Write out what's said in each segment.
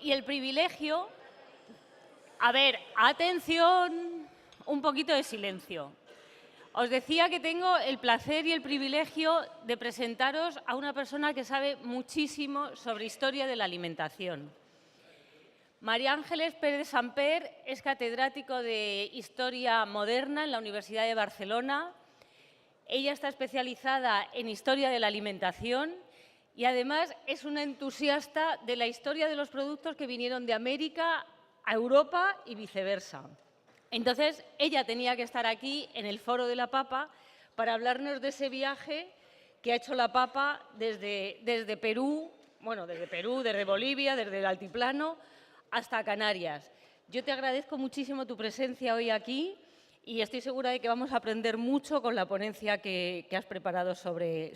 y el privilegio... A ver, atención, un poquito de silencio. Os decía que tengo el placer y el privilegio de presentaros a una persona que sabe muchísimo sobre historia de la alimentación. María Ángeles Pérez Samper es catedrático de Historia Moderna en la Universidad de Barcelona. Ella está especializada en Historia de la Alimentación y además es una entusiasta de la historia de los productos que vinieron de América a Europa y viceversa. Entonces, ella tenía que estar aquí en el Foro de la Papa para hablarnos de ese viaje que ha hecho la Papa desde Perú, desde Bolivia, desde el Altiplano hasta Canarias. Yo te agradezco muchísimo tu presencia hoy aquí y estoy segura de que vamos a aprender mucho con la ponencia que has preparado sobre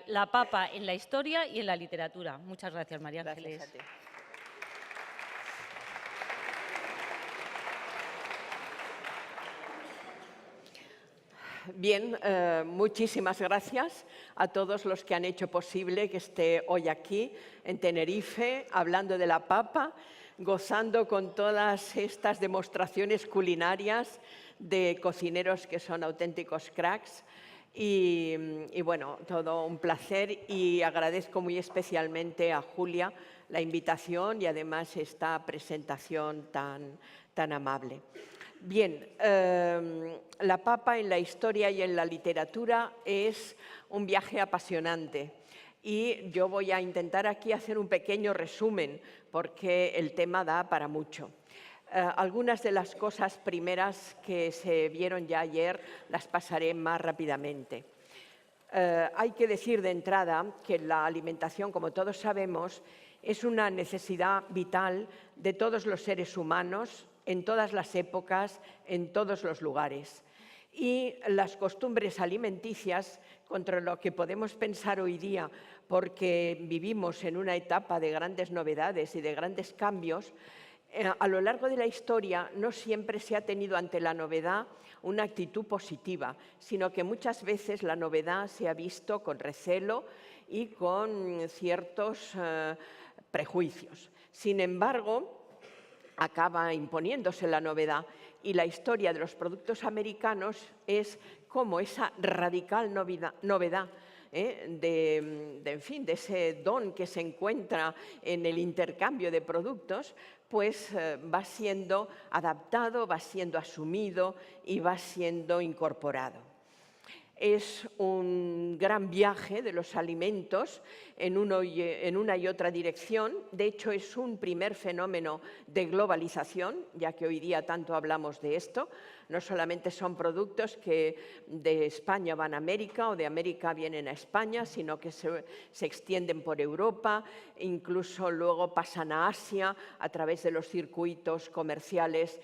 la Papa en la historia y en la literatura. Muchas gracias, María Ángeles. Gracias a ti. Bien, muchísimas gracias a todos los que han hecho posible que esté hoy aquí en Tenerife, hablando de la papa, gozando con todas estas demostraciones culinarias de cocineros que son auténticos cracks. Y bueno, todo un placer y agradezco muy especialmente a Julia la invitación y además esta presentación tan amable. Bien, la papa en la historia y en la literatura es un viaje apasionante y yo voy a intentar aquí hacer un pequeño resumen porque el tema da para mucho. Algunas de las cosas primeras que se vieron ya ayer las pasaré más rápidamente. Hay que decir de entrada que la alimentación, como todos sabemos, es una necesidad vital de todos los seres humanos, en todas las épocas, en todos los lugares. Y las costumbres alimenticias, contra lo que podemos pensar hoy día, porque vivimos en una etapa de grandes novedades y de grandes cambios, a lo largo de la historia no siempre se ha tenido ante la novedad una actitud positiva, sino que muchas veces la novedad se ha visto con recelo y con ciertos prejuicios. Sin embargo, acaba imponiéndose la novedad y la historia de los productos americanos es como esa radical novedad de ese don que se encuentra en el intercambio de productos, pues va siendo adaptado, va siendo asumido y va siendo incorporado. Es un gran viaje de los alimentos en una y otra dirección. De hecho, es un primer fenómeno de globalización, ya que hoy día tanto hablamos de esto. No solamente son productos que de España van a América o de América vienen a España, sino que se extienden por Europa, incluso luego pasan a Asia a través de los circuitos comerciales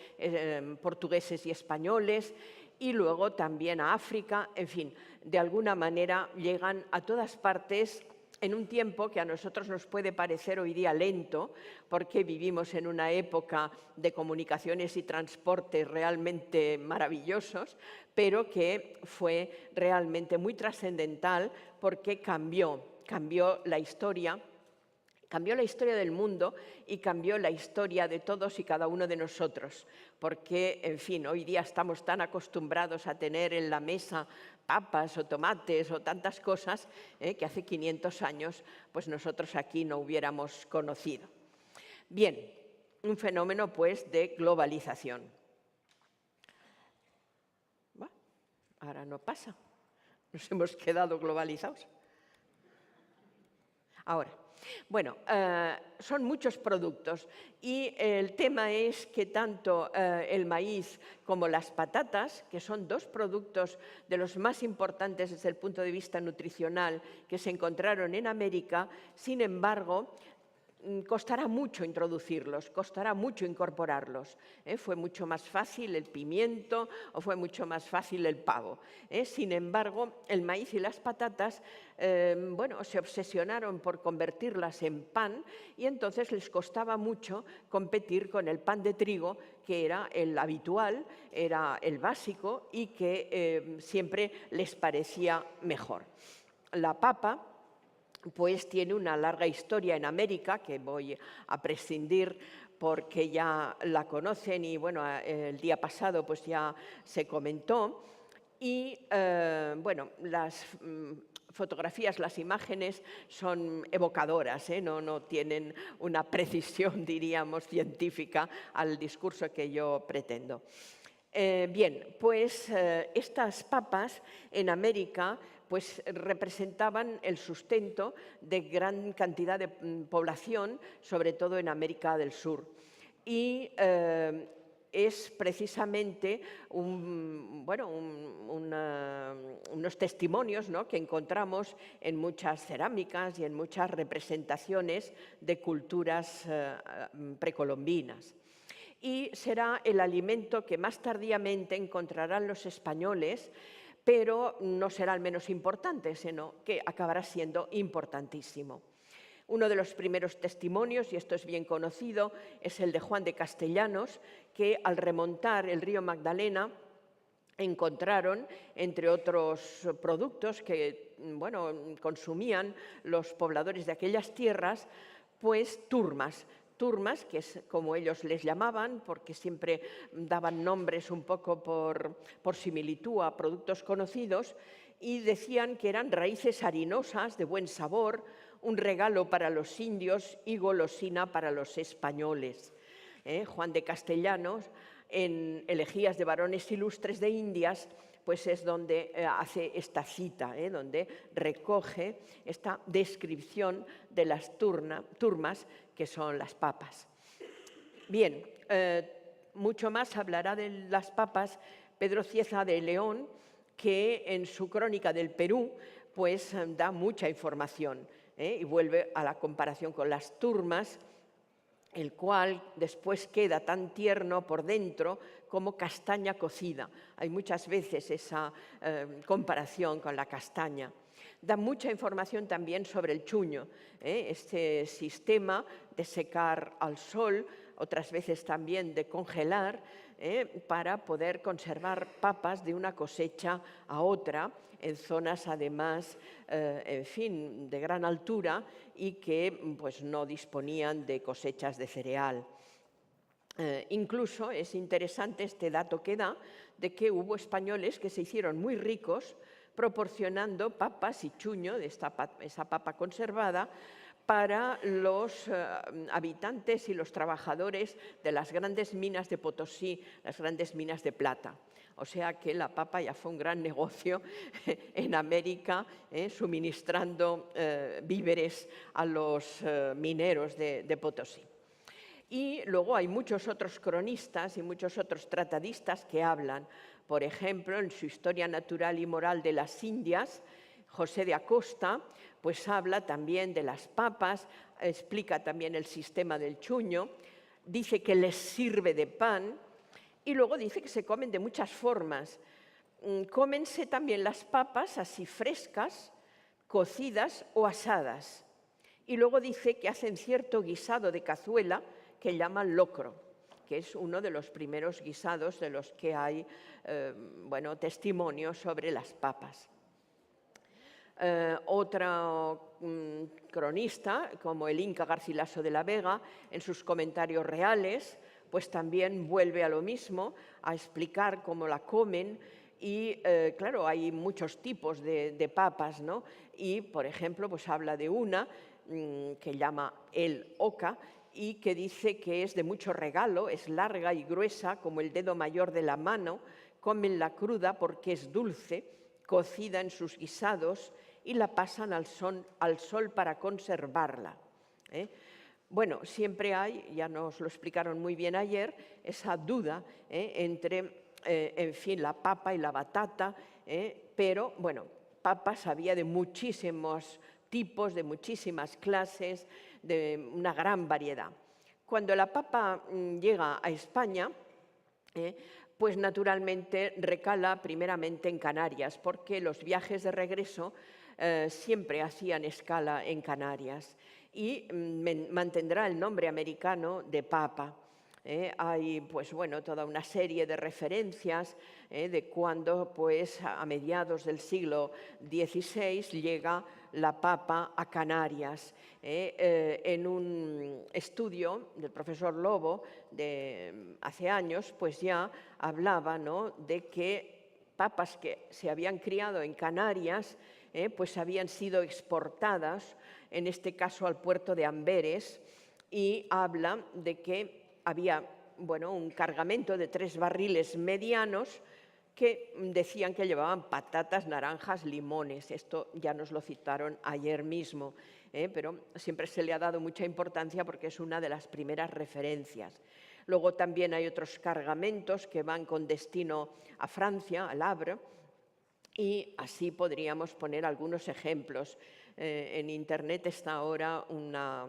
portugueses y españoles, y luego también a África, en fin, de alguna manera llegan a todas partes en un tiempo que a nosotros nos puede parecer hoy día lento, porque vivimos en una época de comunicaciones y transportes realmente maravillosos, pero que fue realmente muy trascendental porque cambió la historia. Cambió la historia del mundo y cambió la historia de todos y cada uno de nosotros, porque, en fin, hoy día estamos tan acostumbrados a tener en la mesa papas o tomates o tantas cosas que hace 500 años pues nosotros aquí no hubiéramos conocido. Bien, un fenómeno pues de globalización. Bueno, ahora no pasa, nos hemos quedado globalizados. Ahora. Bueno, son muchos productos y el tema es que tanto el maíz como las patatas, que son dos productos de los más importantes desde el punto de vista nutricional que se encontraron en América, sin embargo, costará mucho introducirlos, costará mucho incorporarlos. Fue mucho más fácil el pimiento o fue mucho más fácil el pavo. Sin embargo, el maíz y las patatas se obsesionaron por convertirlas en pan y entonces les costaba mucho competir con el pan de trigo, que era el habitual, era el básico y que siempre les parecía mejor. La papa pues tiene una larga historia en América, que voy a prescindir porque ya la conocen y bueno, el día pasado pues ya se comentó. Y bueno, las fotografías, las imágenes son evocadoras, no tienen una precisión, diríamos, científica al discurso que yo pretendo. Bien, pues estas papas en América pues representaban el sustento de gran cantidad de población, sobre todo en América del Sur. Y es precisamente unos testimonios, ¿no?, que encontramos en muchas cerámicas y en muchas representaciones de culturas precolombinas. Y será el alimento que más tardíamente encontrarán los españoles, pero no será el menos importante, sino que acabará siendo importantísimo. Uno de los primeros testimonios, y esto es bien conocido, es el de Juan de Castellanos, que al remontar el río Magdalena encontraron, entre otros productos que consumían los pobladores de aquellas tierras, pues turmas, que es como ellos les llamaban, porque siempre daban nombres un poco por similitud a productos conocidos, y decían que eran raíces harinosas de buen sabor, un regalo para los indios y golosina para los españoles. Juan de Castellanos, en Elegías de varones ilustres de Indias, pues es donde hace esta cita, donde recoge esta descripción de las turmas, que son las papas. Bien, mucho más hablará de las papas Pedro Cieza de León, que en su Crónica del Perú pues da mucha información, y vuelve a la comparación con las turmas, el cual después queda tan tierno por dentro como castaña cocida. Hay muchas veces esa comparación con la castaña. Da mucha información también sobre el chuño, este sistema de secar al sol, otras veces también de congelar, para poder conservar papas de una cosecha a otra, en zonas además, en fin, de gran altura y que pues, no disponían de cosechas de cereal. Incluso es interesante este dato que da de que hubo españoles que se hicieron muy ricos proporcionando papas y chuño de esa papa conservada para los habitantes y los trabajadores de las grandes minas de Potosí, las grandes minas de plata. O sea que la papa ya fue un gran negocio en América, suministrando víveres a los mineros de Potosí. Y luego hay muchos otros cronistas y muchos otros tratadistas que hablan. Por ejemplo, en su Historia Natural y Moral de las Indias, José de Acosta pues habla también de las papas, explica también el sistema del chuño, dice que les sirve de pan y luego dice que se comen de muchas formas. Cómense también las papas así frescas, cocidas o asadas. Y luego dice que hacen cierto guisado de cazuela que llaman locro, que es uno de los primeros guisados de los que hay testimonios sobre las papas. Otro cronista, como el Inca Garcilaso de la Vega, en sus comentarios reales, pues también vuelve a lo mismo, a explicar cómo la comen. Y claro, hay muchos tipos de papas, ¿no? Y, por ejemplo, pues habla de una que llama el oca y que dice que es de mucho regalo, es larga y gruesa como el dedo mayor de la mano, comen la cruda porque es dulce, cocida en sus guisados y la pasan al sol para conservarla. Bueno, siempre hay, ya nos lo explicaron muy bien ayer, esa duda entre, en fin, la papa y la batata, pero, bueno, papas había de muchísimos tipos, de muchísimas clases, de una gran variedad. Cuando la papa llega a España, pues naturalmente recala primeramente en Canarias, porque los viajes de regreso siempre hacían escala en Canarias y mantendrá el nombre americano de papa. Hay pues, toda una serie de referencias de cuando pues, a mediados del siglo XVI llega la papa a Canarias. En un estudio del profesor Lobo de hace años, pues ya hablaba, ¿no?, de que papas que se habían criado en Canarias pues habían sido exportadas, en este caso al puerto de Amberes, y habla de que había un cargamento de 3 barriles medianos que decían que llevaban patatas, naranjas, limones. Esto ya nos lo citaron ayer mismo, pero siempre se le ha dado mucha importancia porque es una de las primeras referencias. Luego también hay otros cargamentos que van con destino a Francia, al Havre, y así podríamos poner algunos ejemplos. En Internet está ahora una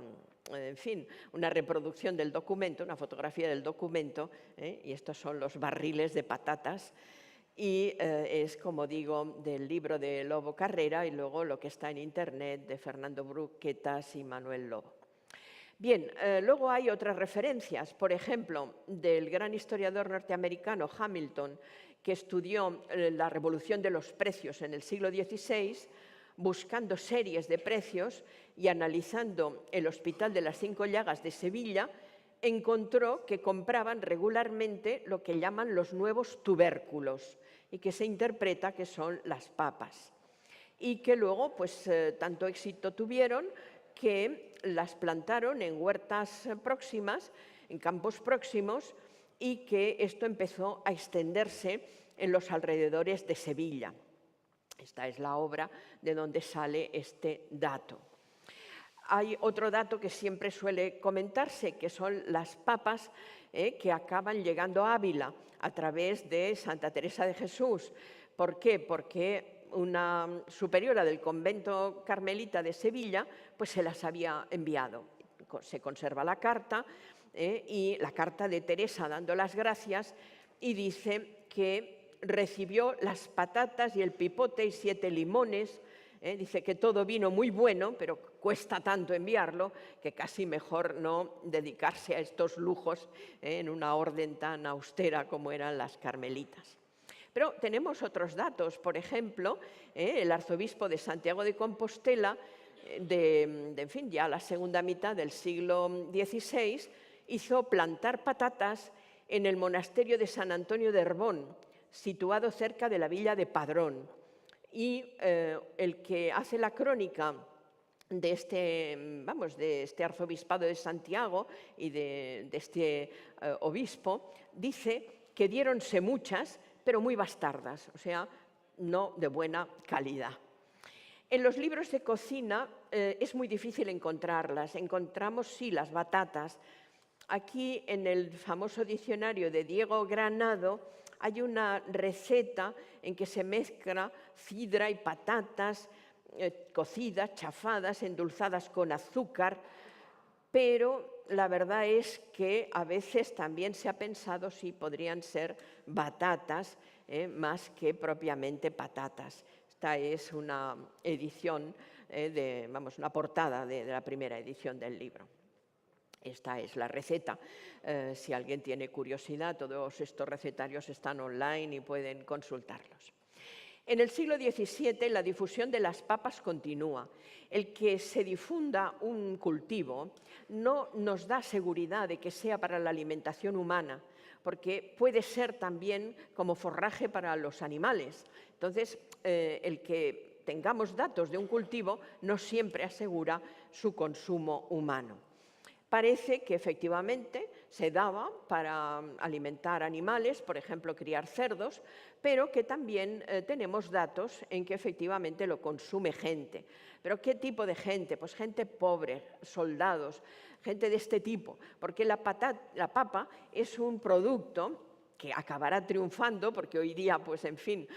reproducción del documento, una fotografía del documento, y estos son los barriles de patatas. Y es, como digo, del libro de Lobo Carrera y luego lo que está en Internet de Fernando Bruquetas y Manuel Lobo. Bien, luego hay otras referencias, por ejemplo, del gran historiador norteamericano Hamilton, que estudió la revolución de los precios en el siglo XVI, buscando series de precios y analizando el Hospital de las Cinco Llagas de Sevilla, encontró que compraban regularmente lo que llaman los nuevos tubérculos y que se interpreta que son las papas. Y que luego, pues, tanto éxito tuvieron que las plantaron en huertas próximas, en campos próximos, y que esto empezó a extenderse en los alrededores de Sevilla. Esta es la obra de donde sale este dato. Hay otro dato que siempre suele comentarse, que son las papas que acaban llegando a Ávila a través de Santa Teresa de Jesús. ¿Por qué? Porque una superiora del convento carmelita de Sevilla pues se las había enviado. Se conserva la carta y la carta de Teresa dando las gracias, y dice que recibió las patatas y el pipote y 7 limones. Dice que todo vino muy bueno, pero cuesta tanto enviarlo que casi mejor no dedicarse a estos lujos en una orden tan austera como eran las carmelitas. Pero tenemos otros datos. Por ejemplo, el arzobispo de Santiago de Compostela, ya la segunda mitad del siglo XVI, hizo plantar patatas en el monasterio de San Antonio de Herbón, situado cerca de la villa de Padrón. Y el que hace la crónica de este arzobispado de Santiago y de este obispo, dice que diéronse muchas, pero muy bastardas, o sea, no de buena calidad. En los libros de cocina es muy difícil encontrarlas. Encontramos, sí, las batatas. Aquí, en el famoso diccionario de Diego Granado, hay una receta en que se mezcla sidra y patatas cocidas, chafadas, endulzadas con azúcar, pero la verdad es que a veces también se ha pensado si podrían ser batatas más que propiamente patatas. Esta es una edición, una portada de la primera edición del libro. Esta es la receta. Si alguien tiene curiosidad, todos estos recetarios están online y pueden consultarlos. En el siglo XVII la difusión de las papas continúa. El que se difunda un cultivo no nos da seguridad de que sea para la alimentación humana, porque puede ser también como forraje para los animales. Entonces, el que tengamos datos de un cultivo no siempre asegura su consumo humano. Parece que efectivamente se daba para alimentar animales, por ejemplo, criar cerdos, pero que también tenemos datos en que efectivamente lo consume gente. ¿Pero qué tipo de gente? Pues gente pobre, soldados, gente de este tipo, porque la papa es un producto que acabará triunfando, porque hoy día, pues en fin,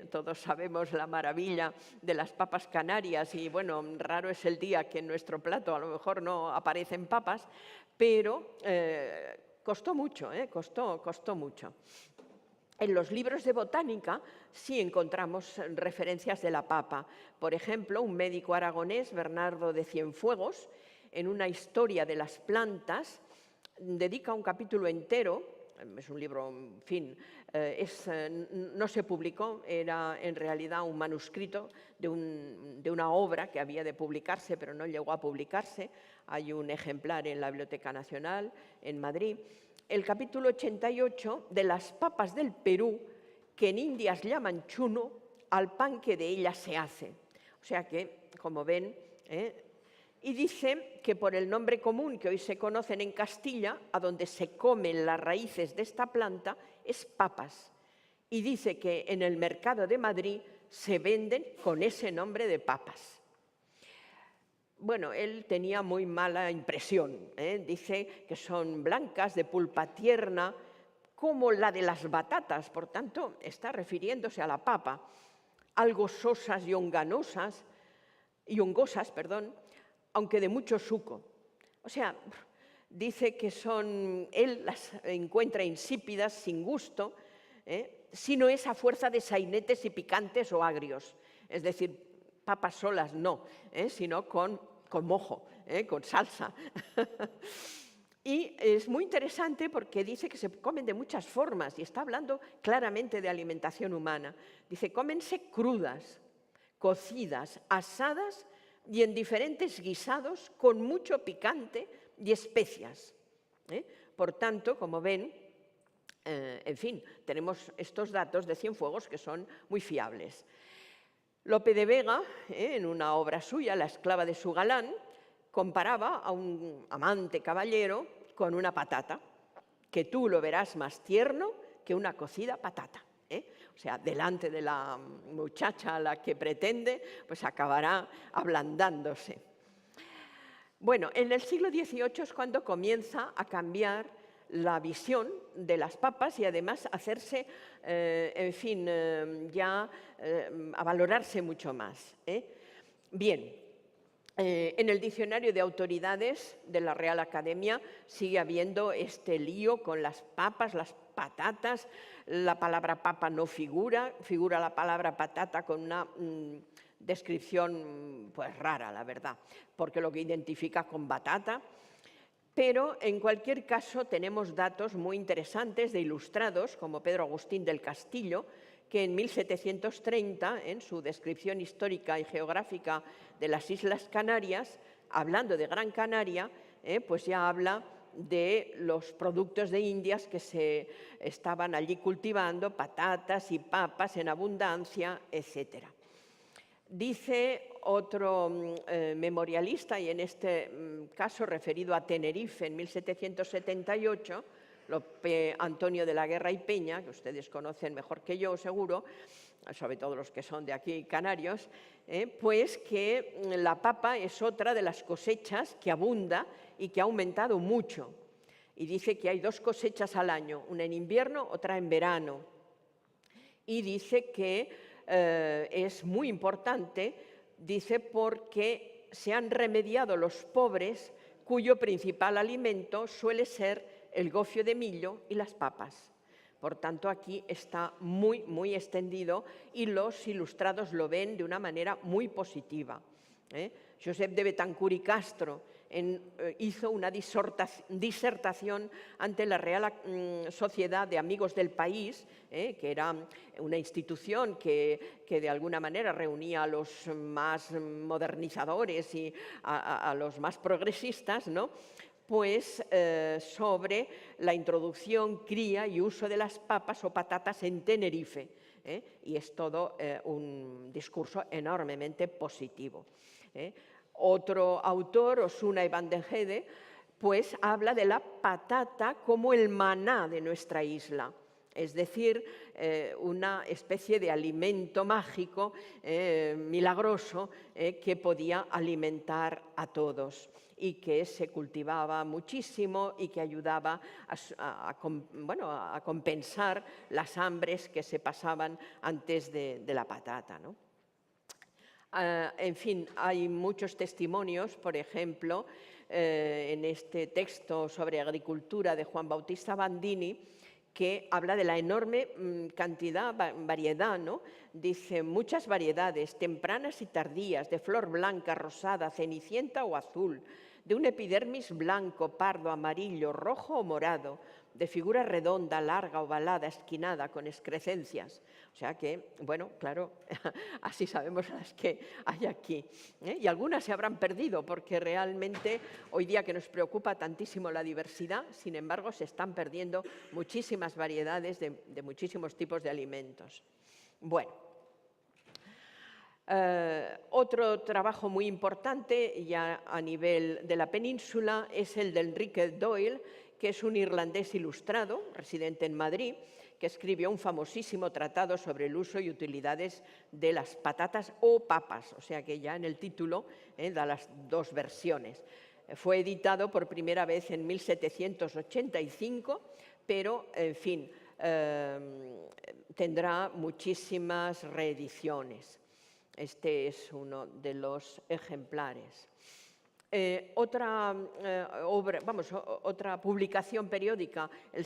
todos sabemos la maravilla de las papas canarias y, bueno, raro es el día que en nuestro plato a lo mejor no aparecen papas, pero costó mucho, costó mucho. En los libros de botánica sí encontramos referencias de la papa. Por ejemplo, un médico aragonés, Bernardo de Cienfuegos, en una historia de las plantas, dedica un capítulo entero es un libro, en fin, no se publicó, era en realidad un manuscrito de una obra que había de publicarse, pero no llegó a publicarse. Hay un ejemplar en la Biblioteca Nacional, en Madrid. El capítulo 88 de las papas del Perú, que en Indias llaman chuno, al pan que de ellas se hace. O sea que, como ven, y dice que por el nombre común que hoy se conocen en Castilla, a donde se comen las raíces de esta planta, es papas. Y dice que en el mercado de Madrid se venden con ese nombre de papas. Bueno, él tenía muy mala impresión. Dice que son blancas, de pulpa tierna, como la de las batatas. Por tanto, está refiriéndose a la papa. Algo sosas y hongosas, aunque de mucho suco. O sea, dice que él las encuentra insípidas, sin gusto, si no es a fuerza de sainetes y picantes o agrios. Es decir, papas solas no, sino con mojo, con salsa. Y es muy interesante porque dice que se comen de muchas formas y está hablando claramente de alimentación humana. Dice, cómense crudas, cocidas, asadas y en diferentes guisados con mucho picante y especias. Por tanto, como ven, en fin, tenemos estos datos de Cienfuegos que son muy fiables. Lope de Vega, en una obra suya, La esclava de su galán, comparaba a un amante caballero con una patata, que tú lo verás más tierno que una cocida patata. O sea, delante de la muchacha a la que pretende, pues acabará ablandándose. Bueno, en el siglo XVIII es cuando comienza a cambiar la visión de las papas y además hacerse, en fin, a valorarse mucho más. Bien, en el diccionario de autoridades de la Real Academia sigue habiendo este lío con las papas, las patatas. La palabra papa no figura la palabra patata con una descripción pues rara, la verdad, porque lo que identifica con batata. Pero en cualquier caso tenemos datos muy interesantes de ilustrados como Pedro Agustín del Castillo, que en 1730, en su descripción histórica y geográfica de las Islas Canarias, hablando de Gran Canaria, pues ya habla de los productos de Indias que se estaban allí cultivando, patatas y papas en abundancia, etc. Dice otro memorialista, y en este caso referido a Tenerife en 1778, Lope Antonio de la Guerra y Peña, que ustedes conocen mejor que yo, seguro, sobre todo los que son de aquí canarios, pues que la papa es otra de las cosechas que abunda y que ha aumentado mucho. Y dice que hay 2 cosechas al año, una en invierno, otra en verano. Y dice que es muy importante, dice, porque se han remediado los pobres cuyo principal alimento suele ser el gofio de millo y las papas. Por tanto, aquí está muy, muy extendido y los ilustrados lo ven de una manera muy positiva. Josep de Betancourt y Castro hizo una disertación ante la Real Sociedad de Amigos del País, que era una institución que de alguna manera reunía a los más modernizadores y a los más progresistas, ¿no? Pues sobre la introducción, cría y uso de las papas o patatas en Tenerife. Y es todo un discurso enormemente positivo. Otro autor, Osuna y Van den Hede, pues habla de la patata como el maná de nuestra isla. Es decir, una especie de alimento mágico, milagroso, que podía alimentar a todos y que se cultivaba muchísimo y que ayudaba a compensar las hambres que se pasaban antes de la patata, ¿no? En fin, hay muchos testimonios, por ejemplo, en este texto sobre agricultura de Juan Bautista Bandini, que habla de la enorme variedad, ¿no? Dice, muchas variedades, tempranas y tardías, de flor blanca, rosada, cenicienta o azul, de un epidermis blanco, pardo, amarillo, rojo o morado, de figura redonda, larga, ovalada, esquinada, con excrescencias. O sea que, bueno, claro, así sabemos las que hay aquí. Y algunas se habrán perdido porque realmente hoy día que nos preocupa tantísimo la diversidad, sin embargo, se están perdiendo muchísimas variedades de muchísimos tipos de alimentos. Bueno, otro trabajo muy importante ya a nivel de la península es el de Enrique Doyle, que es un irlandés ilustrado, residente en Madrid, que escribió un famosísimo tratado sobre el uso y utilidades de las patatas o papas, o sea que ya en el título da las dos versiones. Fue editado por primera vez en 1785, pero, en fin, tendrá muchísimas reediciones. Este es uno de los ejemplares. Otra publicación periódica, el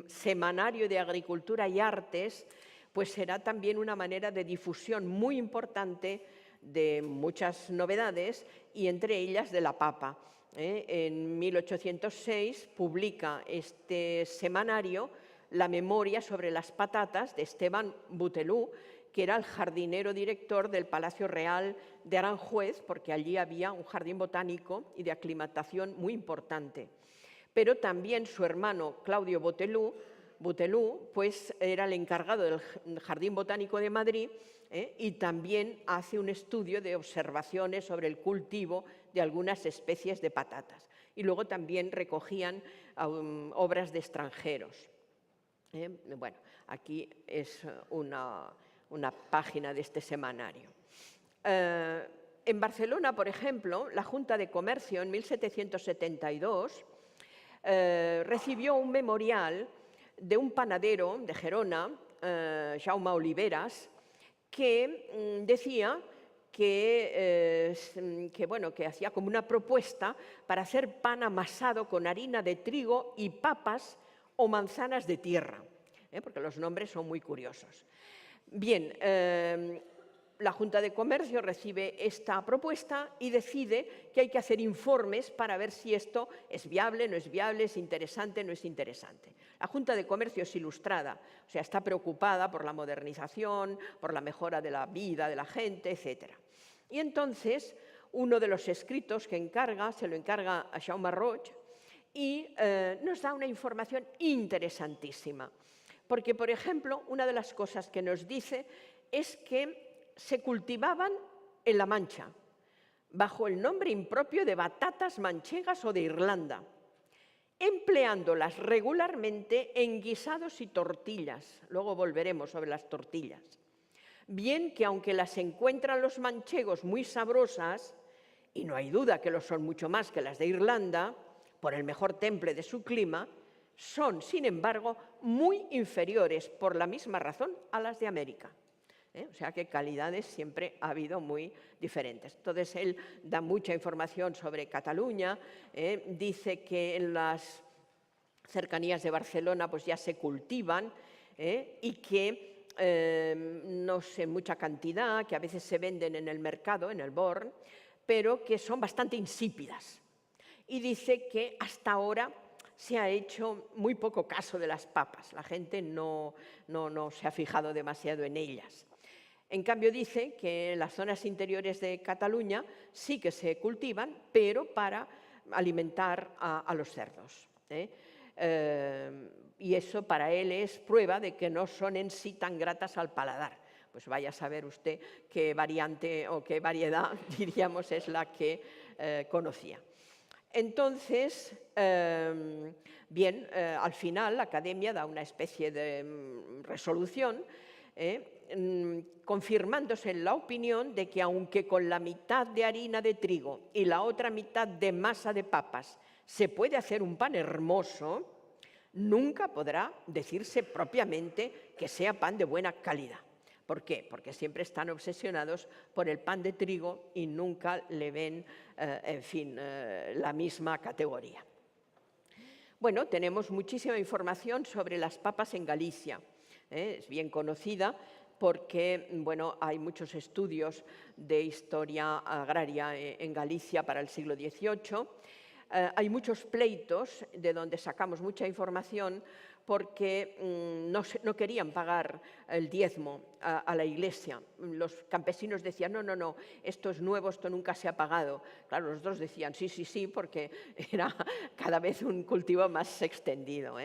Semanario de Agricultura y Artes, pues será también una manera de difusión muy importante de muchas novedades y entre ellas de la papa. En 1806 publica este semanario la memoria sobre las patatas de Esteban Butelú, que era el jardinero director del Palacio Real de Aranjuez, porque allí había un jardín botánico y de aclimatación muy importante. Pero también su hermano Claudio Butelú pues era el encargado del Jardín Botánico de Madrid y también hace un estudio de observaciones sobre el cultivo de algunas especies de patatas. Y luego también recogían obras de extranjeros. Bueno, aquí es una página de este semanario. En Barcelona, por ejemplo, la Junta de Comercio en 1772 recibió un memorial de un panadero de Gerona, Jaume Oliveras, que decía que hacía como una propuesta para hacer pan amasado con harina de trigo y papas o manzanas de tierra, porque los nombres son muy curiosos. Bien, la Junta de Comercio recibe esta propuesta y decide que hay que hacer informes para ver si esto es viable, no es viable, es interesante, no es interesante. La Junta de Comercio es ilustrada, o sea, está preocupada por la modernización, por la mejora de la vida de la gente, etc. Y entonces, uno de los escritos que se lo encarga a Jaume Roig y nos da una información interesantísima. Porque, por ejemplo, una de las cosas que nos dice es que se cultivaban en La Mancha, bajo el nombre impropio de batatas manchegas o de Irlanda, empleándolas regularmente en guisados y tortillas. Luego volveremos sobre las tortillas. Bien que aunque las encuentran los manchegos muy sabrosas, y no hay duda que lo son mucho más que las de Irlanda, por el mejor temple de su clima, son, sin embargo, muy inferiores por la misma razón a las de América. O sea que calidades siempre ha habido muy diferentes. Entonces, él da mucha información sobre Cataluña, dice que en las cercanías de Barcelona pues ya se cultivan y que no sé, mucha cantidad, que a veces se venden en el mercado, en el Born, pero que son bastante insípidas. Y dice que hasta ahora se ha hecho muy poco caso de las papas, la gente no se ha fijado demasiado en ellas. En cambio, dice que en las zonas interiores de Cataluña sí que se cultivan, pero para alimentar a los cerdos. Y eso para él es prueba de que no son en sí tan gratas al paladar. Pues vaya a saber usted qué variante o qué variedad, diríamos, es la que conocía. Entonces, al final la Academia da una especie de resolución confirmándose en la opinión de que aunque con la mitad de harina de trigo y la otra mitad de masa de papas se puede hacer un pan hermoso, nunca podrá decirse propiamente que sea pan de buena calidad. ¿Por qué? Porque siempre están obsesionados por el pan de trigo y nunca le ven, la misma categoría. Bueno, tenemos muchísima información sobre las papas en Galicia. Es bien conocida porque bueno, hay muchos estudios de historia agraria en Galicia para el siglo XVIII. Hay muchos pleitos de donde sacamos mucha información porque no querían pagar el diezmo a la Iglesia. Los campesinos decían, no, esto es nuevo, esto nunca se ha pagado. Claro, los otros decían, sí, porque era cada vez un cultivo más extendido.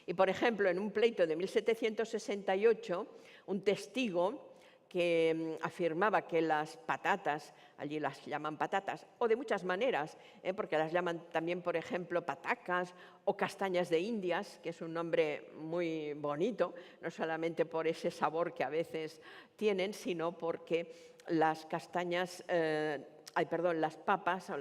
Y, por ejemplo, en un pleito de 1768, un testigo que afirmaba que las patatas, allí las llaman patatas, o de muchas maneras, porque las llaman también, por ejemplo, patacas o castañas de Indias, que es un nombre muy bonito, no solamente por ese sabor que a veces tienen, sino porque las castañas, las papas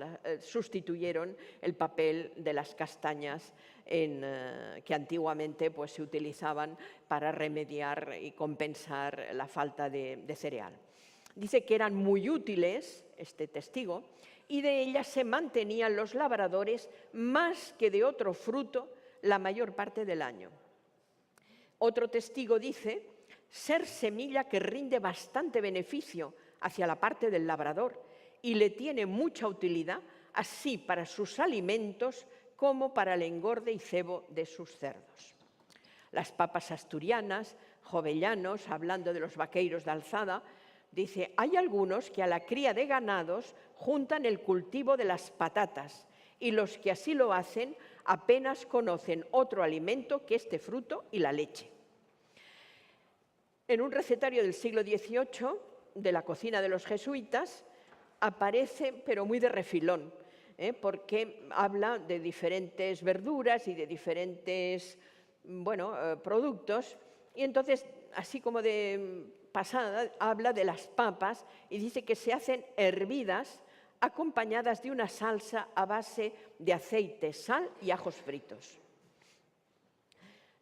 sustituyeron el papel de las castañas que antiguamente pues, se utilizaban para remediar y compensar la falta de cereal. Dice que eran muy útiles, este testigo, y de ellas se mantenían los labradores más que de otro fruto la mayor parte del año. Otro testigo dice ser semilla que rinde bastante beneficio hacia la parte del labrador y le tiene mucha utilidad, así para sus alimentos como para el engorde y cebo de sus cerdos. Las papas asturianas, Jovellanos, hablando de los vaqueiros de alzada, dice, hay algunos que a la cría de ganados juntan el cultivo de las patatas y los que así lo hacen apenas conocen otro alimento que este fruto y la leche. En un recetario del siglo XVIII, de la cocina de los jesuitas, aparece, pero muy de refilón, porque habla de diferentes verduras y de diferentes productos, y entonces, así como de pasada, habla de las papas y dice que se hacen hervidas acompañadas de una salsa a base de aceite, sal y ajos fritos.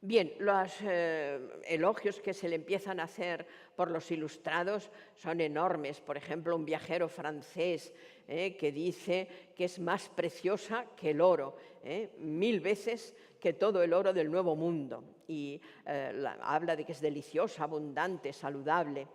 Bien, los elogios que se le empiezan a hacer por los ilustrados son enormes. Por ejemplo, un viajero francés que dice que es más preciosa que el oro, 1000 veces que todo el oro del Nuevo Mundo. Y habla de que es deliciosa, abundante, saludable.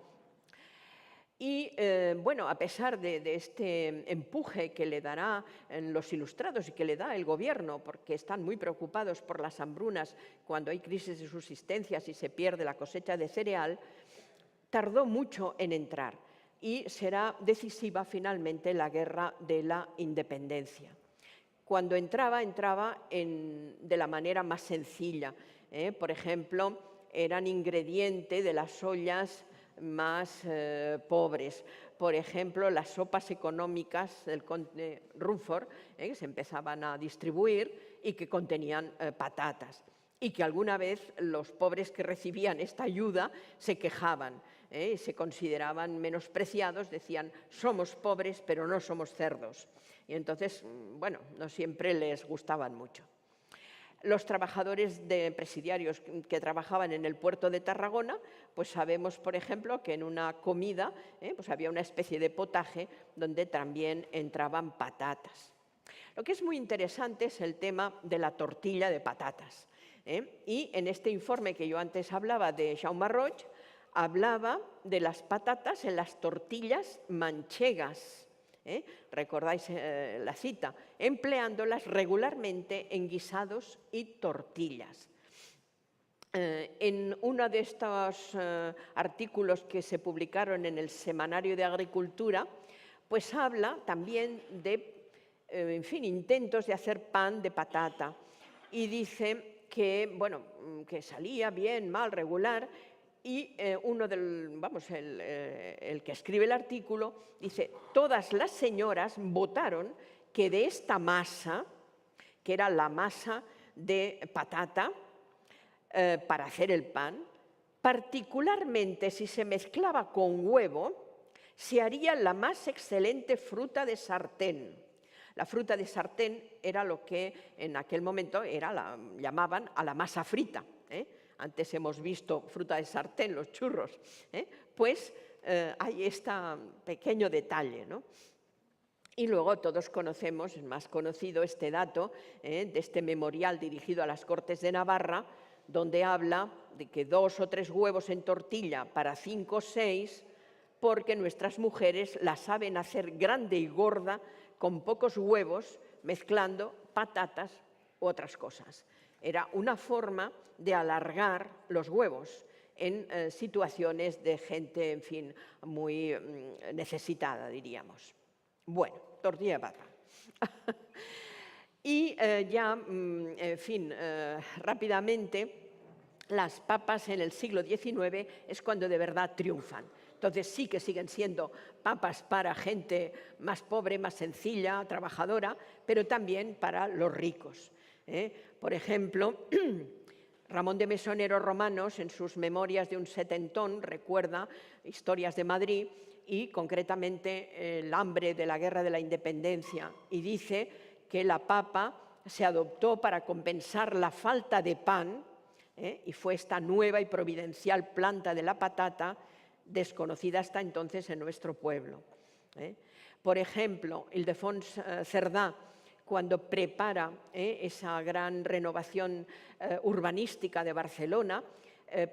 Y a pesar de este empuje que le dará en los ilustrados y que le da el gobierno, porque están muy preocupados por las hambrunas cuando hay crisis de subsistencia y se pierde la cosecha de cereal, tardó mucho en entrar y será decisiva finalmente la Guerra de la Independencia. Cuando entraba de la manera más sencilla. Por ejemplo, eran ingrediente de las ollas más pobres. Por ejemplo, las sopas económicas del conde Rumford, que se empezaban a distribuir y que contenían patatas. Y que alguna vez los pobres que recibían esta ayuda se quejaban, se consideraban menospreciados, decían, somos pobres pero no somos cerdos. Y entonces, no siempre les gustaban mucho. Los trabajadores presidiarios que trabajaban en el puerto de Tarragona, pues sabemos, por ejemplo, que en una comida pues había una especie de potaje donde también entraban patatas. Lo que es muy interesante es el tema de la tortilla de patatas. Y en este informe que yo antes hablaba de Jaume Roig, hablaba de las patatas en las tortillas manchegas. Recordáis la cita, empleándolas regularmente en guisados y tortillas. En uno de estos artículos que se publicaron en el Semanario de Agricultura, pues habla también de, intentos de hacer pan de patata y dice que, que salía bien, mal, regular. Y el que escribe el artículo dice, todas las señoras votaron que de esta masa, que era la masa de patata para hacer el pan, particularmente si se mezclaba con huevo, se haría la más excelente fruta de sartén. La fruta de sartén era lo que en aquel momento llamaban a la masa frita. Antes hemos visto fruta de sartén, los churros, pues hay este pequeño detalle, ¿no? Y luego todos conocemos, es más conocido este dato de este memorial dirigido a las Cortes de Navarra, donde habla de que 2 o 3 huevos en tortilla para 5 o 6, porque nuestras mujeres la saben hacer grande y gorda con pocos huevos, mezclando patatas u otras cosas. Era una forma de alargar los huevos en situaciones de gente, en fin, muy necesitada, diríamos. Bueno, tortilla de pata. Y en fin, rápidamente, las papas en el siglo XIX es cuando de verdad triunfan. Entonces sí que siguen siendo papas para gente más pobre, más sencilla, trabajadora, pero también para los ricos. Por ejemplo, Ramón de Mesonero Romanos, en sus Memorias de un setentón, recuerda historias de Madrid y concretamente el hambre de la Guerra de la Independencia, y dice que la papa se adoptó para compensar la falta de pan, y fue esta nueva y providencial planta de la patata, desconocida hasta entonces en nuestro pueblo. Por ejemplo, Ildefons Cerdà, cuando prepara esa gran renovación urbanística de Barcelona,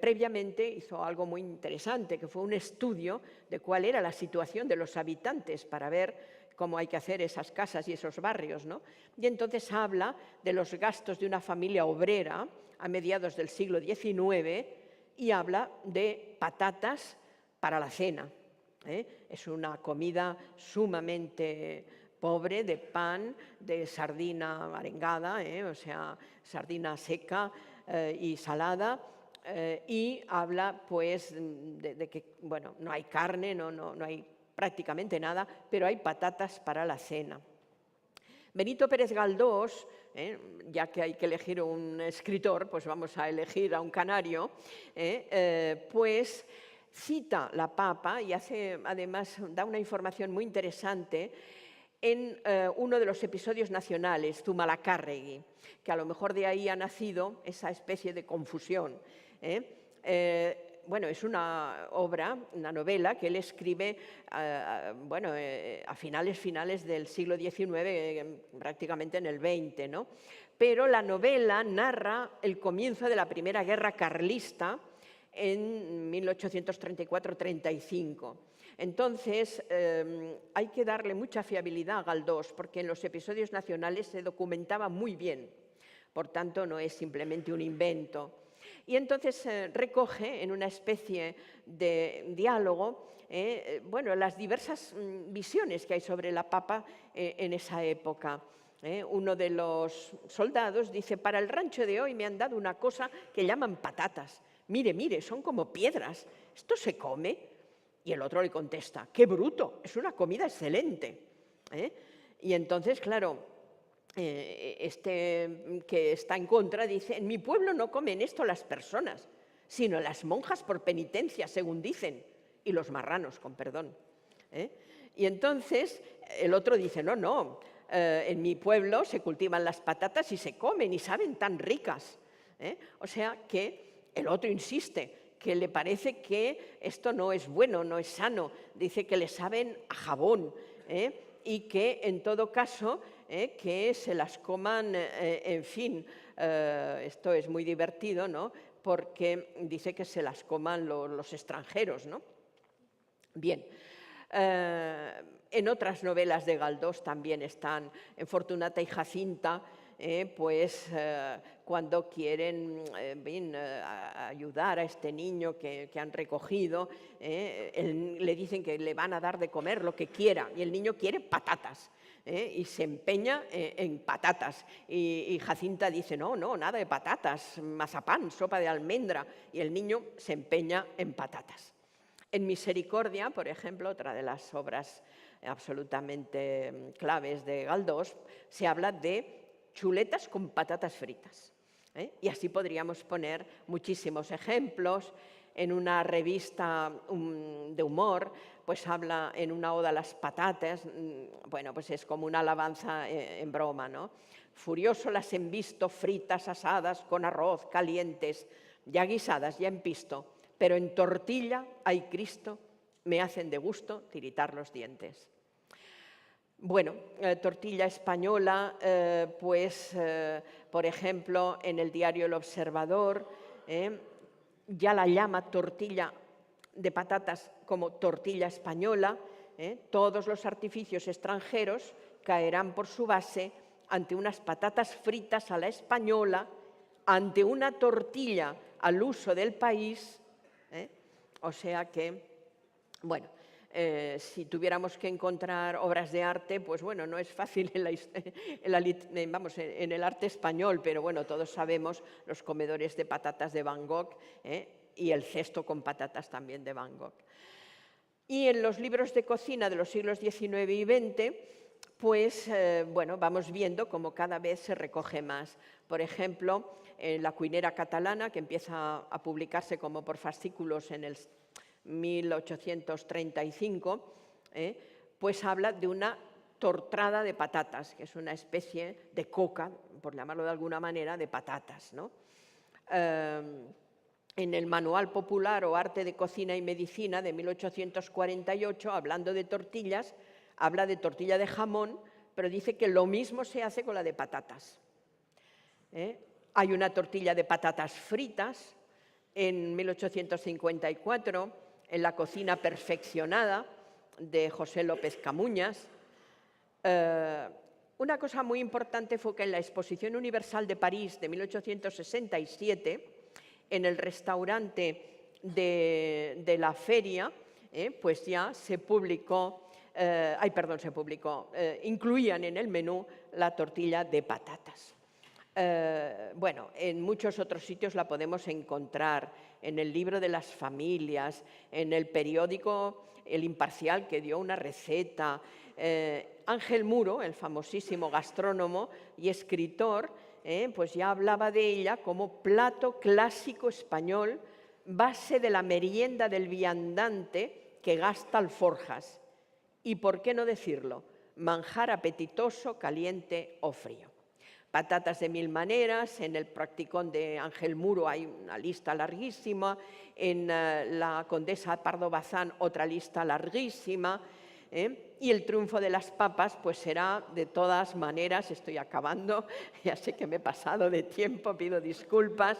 previamente hizo algo muy interesante, que fue un estudio de cuál era la situación de los habitantes para ver cómo hay que hacer esas casas y esos barrios, ¿no? Y entonces habla de los gastos de una familia obrera a mediados del siglo XIX y habla de patatas para la cena. Es una comida sumamente pobre, de pan, de sardina arengada, o sea, sardina seca y salada, y habla pues de que, bueno, no hay carne, no hay prácticamente nada, pero hay patatas para la cena. Benito Pérez Galdós, ya que hay que elegir un escritor, pues vamos a elegir a un canario, pues cita la papa y además da una información muy interesante en uno de los episodios nacionales, Zumalacárregui, que a lo mejor de ahí ha nacido esa especie de confusión. Bueno, es una obra, una novela que él escribe a finales del siglo XIX, prácticamente en el XX, ¿no? Pero la novela narra el comienzo de la Primera Guerra Carlista en 1834-35. Entonces, hay que darle mucha fiabilidad a Galdós, porque en los episodios nacionales se documentaba muy bien. Por tanto, no es simplemente un invento. Y entonces recoge en una especie de diálogo las diversas visiones que hay sobre la papa en esa época. Uno de los soldados dice: para el rancho de hoy me han dado una cosa que llaman patatas. Mire, son como piedras. ¿Esto se come? Y el otro le contesta: ¡qué bruto! Es una comida excelente. Y entonces, claro, este que está en contra dice: en mi pueblo no comen esto las personas, sino las monjas por penitencia, según dicen, y los marranos, con perdón. Y entonces el otro dice: no, en mi pueblo se cultivan las patatas y se comen y saben tan ricas. O sea que el otro insiste que le parece que esto no es bueno, no es sano, dice que le saben a jabón, y que en todo caso que se las coman, en fin, esto es muy divertido, ¿no? Porque dice que se las coman los extranjeros, ¿no? Bien, en otras novelas de Galdós también están, en Fortunata y Jacinta, cuando quieren ayudar a este niño que han recogido, le dicen que le van a dar de comer lo que quiera y el niño quiere patatas. Y se empeña en patatas. Y Jacinta dice: no, nada de patatas, mazapán, sopa de almendra. Y el niño se empeña en patatas. En Misericordia, por ejemplo, otra de las obras absolutamente claves de Galdós, se habla de chuletas con patatas fritas. Y así podríamos poner muchísimos ejemplos. En una revista de humor, pues habla en una oda a las patatas, bueno, pues es como una alabanza en broma, ¿no? Furioso las he visto fritas, asadas, con arroz, calientes, ya guisadas, ya en pisto, pero en tortilla, ay Cristo, me hacen de gusto tiritar los dientes. Bueno, tortilla española, por ejemplo, en el diario El Observador, ya la llama tortilla de patatas como tortilla española. Todos los artificios extranjeros caerán por su base ante unas patatas fritas a la española, ante una tortilla al uso del país. O sea que, bueno, si tuviéramos que encontrar obras de arte, pues bueno, no es fácil en el arte español, pero bueno, todos sabemos los comedores de patatas de Van Gogh y el cesto con patatas también de Van Gogh. Y en los libros de cocina de los siglos XIX y XX, pues bueno, vamos viendo cómo cada vez se recoge más. Por ejemplo, La cuinera catalana, que empieza a publicarse como por fascículos en el 1835, pues habla de una tortrada de patatas, que es una especie de coca, por llamarlo de alguna manera, de patatas, ¿no? En el Manual Popular o Arte de Cocina y Medicina de 1848, hablando de tortillas, habla de tortilla de jamón, pero dice que lo mismo se hace con la de patatas. Hay una tortilla de patatas fritas en 1854, en La cocina perfeccionada, de José López Camuñas. Una cosa muy importante fue que en la Exposición Universal de París de 1867, en el restaurante de la feria, pues ya se publicó, incluían en el menú la tortilla de patatas. Bueno, en muchos otros sitios la podemos encontrar, en el libro de las familias, en el periódico El Imparcial, que dio una receta. Ángel Muro, el famosísimo gastrónomo y escritor, pues ya hablaba de ella como plato clásico español, base de la merienda del viandante que gasta alforjas. Y, ¿por qué no decirlo?, manjar apetitoso, caliente o frío. Patatas de mil maneras, en el Practicón de Ángel Muro hay una lista larguísima, en la Condesa Pardo Bazán otra lista larguísima, y el triunfo de las papas pues será de todas maneras, estoy acabando, ya sé que me he pasado de tiempo, pido disculpas,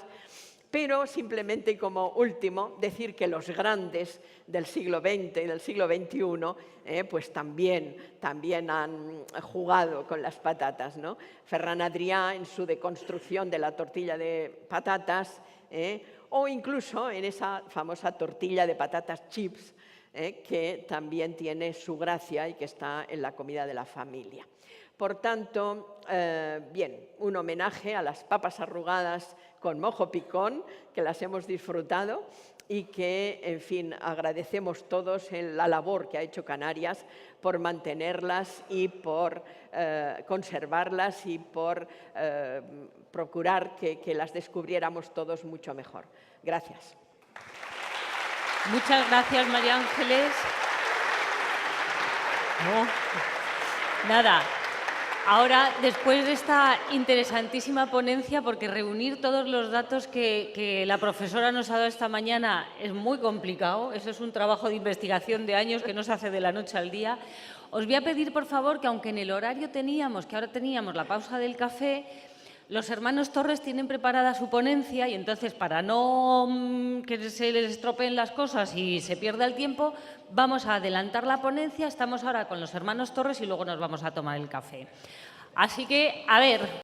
pero simplemente como último decir que los grandes del siglo XX y del siglo XXI pues también han jugado con las patatas, ¿no? Ferran Adrià en su deconstrucción de la tortilla de patatas, o incluso en esa famosa tortilla de patatas chips, que también tiene su gracia y que está en la comida de la familia. Por tanto, bien, un homenaje a las papas arrugadas con mojo picón, que las hemos disfrutado y que, en fin, agradecemos todos en la labor que ha hecho Canarias por mantenerlas y por conservarlas y por procurar que las descubriéramos todos mucho mejor. Gracias. Muchas gracias, María Ángeles. Nada. Ahora, después de esta interesantísima ponencia, porque reunir todos los datos que la profesora nos ha dado esta mañana es muy complicado, eso es un trabajo de investigación de años que no se hace de la noche al día, os voy a pedir, por favor, que aunque en el horario que ahora teníamos la pausa del café, los hermanos Torres tienen preparada su ponencia y entonces, para no que se les estropeen las cosas y se pierda el tiempo, vamos a adelantar la ponencia. Estamos ahora con los hermanos Torres y luego nos vamos a tomar el café. Así que, a ver.